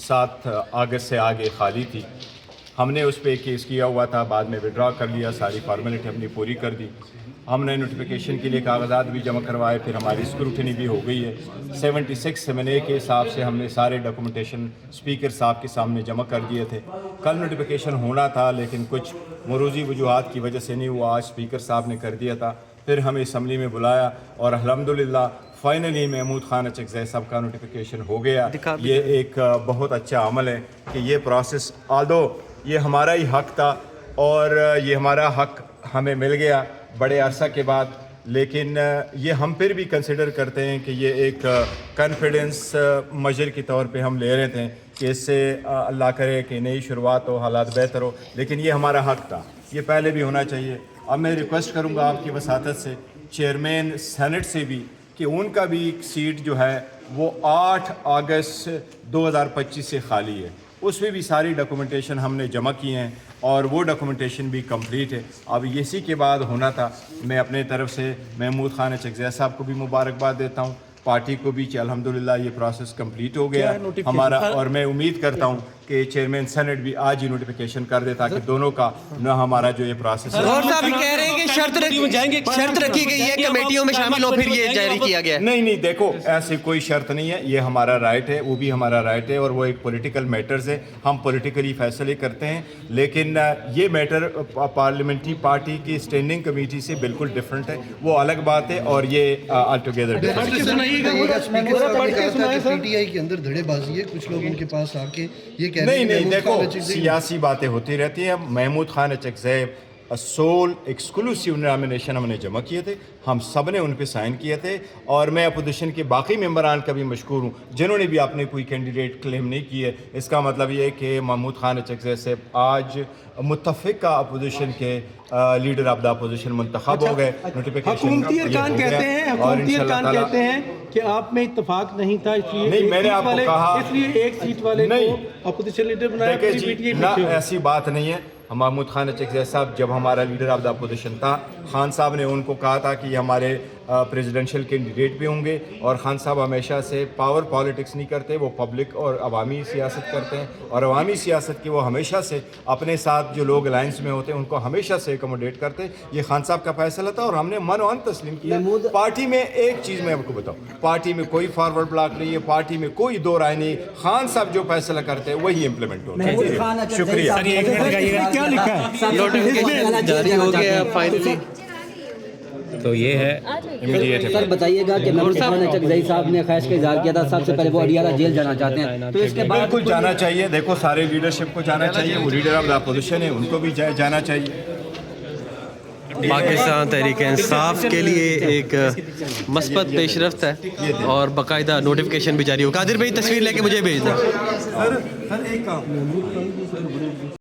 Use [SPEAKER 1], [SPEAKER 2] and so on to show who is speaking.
[SPEAKER 1] 7 अगस्त से आगे खाली थी। हमने उस पर केस किया हुआ था, बाद में विड्रॉ कर लिया, सारी फॉर्मेलिटी अपनी पूरी कर दी। हमने नोटिफिकेशन के लिए कागजात भी जमा करवाए, फिर हमारी स्क्रूटनी भी हो गई है। 76 7A के हिसाब से हमने सारे डॉक्यूमेंटेशन स्पीकर साहब के सामने जमा कर दिए थे। कल नोटिफिकेशन होना था लेकिन कुछ मरूजी वजूहात की वजह से नहीं हुआ, आज स्पीकर साहब ने कर दिया था। फिर हमें असम्बली में बुलाया और अल्हम्दुलिल्लाह फाइनली महमूद खान अचकज़ई साहब का नोटिफिकेशन हो गया। ये एक बहुत अच्छा अमल है कि ये प्रोसेस आल्दो ये हमारा ही हक था और ये हमारा हक हमें मिल गया बड़े अरसा के बाद, लेकिन ये हम फिर भी कंसिडर करते हैं कि ये एक कॉन्फिडेंस मजर के तौर पे हम ले रहे थे कि इससे अल्लाह करे कि नई शुरुआत हो, हालात बेहतर हो, लेकिन ये हमारा हक था, ये पहले भी होना चाहिए। अब मैं रिक्वेस्ट करूँगा आपकी वसातत से चेयरमैन सेनेट से भी कि उनका भी सीट जो है वो 8 अगस्त 2025 से खाली है, उसमें भी सारी डॉक्यूमेंटेशन हमने जमा की हैं और वो डॉक्यूमेंटेशन भी कंप्लीट है। अब इसी के बाद होना था। मैं अपने तरफ से महमूद खान अचकज़ई साहब को भी मुबारकबाद देता हूँ, पार्टी को भी अल्हम्दुलिल्लाह ये प्रोसेस कंप्लीट हो गया हमारा, और मैं उम्मीद करता हूँ कि चेयरमैन सेनेट भी आज ही नोटिफिकेशन कर दे ताकि दोनों का न हमारा जो ये प्रोसेस है।
[SPEAKER 2] और साहब कह रहे हैं कि शर्त रखी गई है कमेटियों में शामिल हो फिर ये जारी किया गया।
[SPEAKER 1] नहीं, देखो ऐसी कोई शर्त नहीं है, ये हमारा राइट है, वो भी हमारा राइट है और वो एक पॉलिटिकल मैटर्स है, हम पॉलिटिकली फैसले करते हैं। लेकिन ये मैटर पार्लियामेंट्री पार्टी की स्टैंडिंग कमेटी से बिल्कुल डिफरेंट है, वो अलग बात है और ये ऑलटुगेदर
[SPEAKER 3] पीटीआई के अंदर धड़ेबाजी है, कुछ लोग उनके पास आके ये कह रहे हैं
[SPEAKER 1] नहीं, देखो सियासी बातें होती रहती हैं। Mahmood Khan Achakzai sole exclusive nomination हमने जमा किए थे, हम सब ने उन पे साइन किए थे और मैं अपोजिशन के बाकी मेंबरान का भी मशकूर हूँ जिन्होंने भी अपने कोई कैंडिडेट क्लेम नहीं किए। इसका मतलब ये है कि महमूद खान अचकज़ई से आज मुत्तफ़िका अपोजिशन के लीडर ऑफ द अपोजिशन मुंतखब हो गए।
[SPEAKER 4] हुकूमती अरकान कहते हैं कि आप में इत्तेफाक नहीं था, इसलिए
[SPEAKER 1] नहीं, मैंने आपको कहा
[SPEAKER 4] इसलिए एक सीट वाले को अपोजिशन लीडर बनाया।
[SPEAKER 1] ऐसी बात नहीं है। महमूद खान अचकज़ई साहब जब हमारा लीडर ऑफ द अपोजिशन था, खान साहब ने उनको कहा था कि हमारे प्रेसिडेंशियल कैंडिडेट भी होंगे और खान साहब हमेशा से पावर पॉलिटिक्स नहीं करते, वो पब्लिक और अवामी सियासत करते हैं और अवामी सियासत की वो हमेशा से अपने साथ जो लोग अलायंस में होते हैं उनको हमेशा से एकोमोडेट करते हैं। ये खान साहब का फैसला था और हमने मन वन तस्लीम किया। पार्टी में एक चीज़ मैं आपको बताऊँ, पार्टी में कोई फॉरवर्ड ब्लॉक नहीं है, पार्टी में कोई दो राय नहीं, खान साहब जो फैसला करते हैं वही इम्प्लीमेंट होता है। शुक्रिया।
[SPEAKER 4] क्या लिखा है?
[SPEAKER 2] नोटिफिकेशन जारी हो गया फाइनली।
[SPEAKER 5] तो ये है
[SPEAKER 6] सर बताइएगा कि महमूद खान अचकज़ई साहब ने ख्वाहिश का इज़हार किया था, सबसे पहले वो अडियाला जेल जाना चाहते हैं, तो इसके बाद
[SPEAKER 1] बिल्कुल जाना चाहिए। देखो सारे लीडरशिप को जाना चाहिए, वो लीडर ऑफ द अपोजिशन है उनको भी जाना चाहिए।
[SPEAKER 2] पाकिस्तान तहरीक इंसाफ के लिए एक मस्बत पेशरफ्त है और बाकायदा नोटिफिकेशन भी जारी हो। कादिर भाई तस्वीर लेके मुझे भेजना।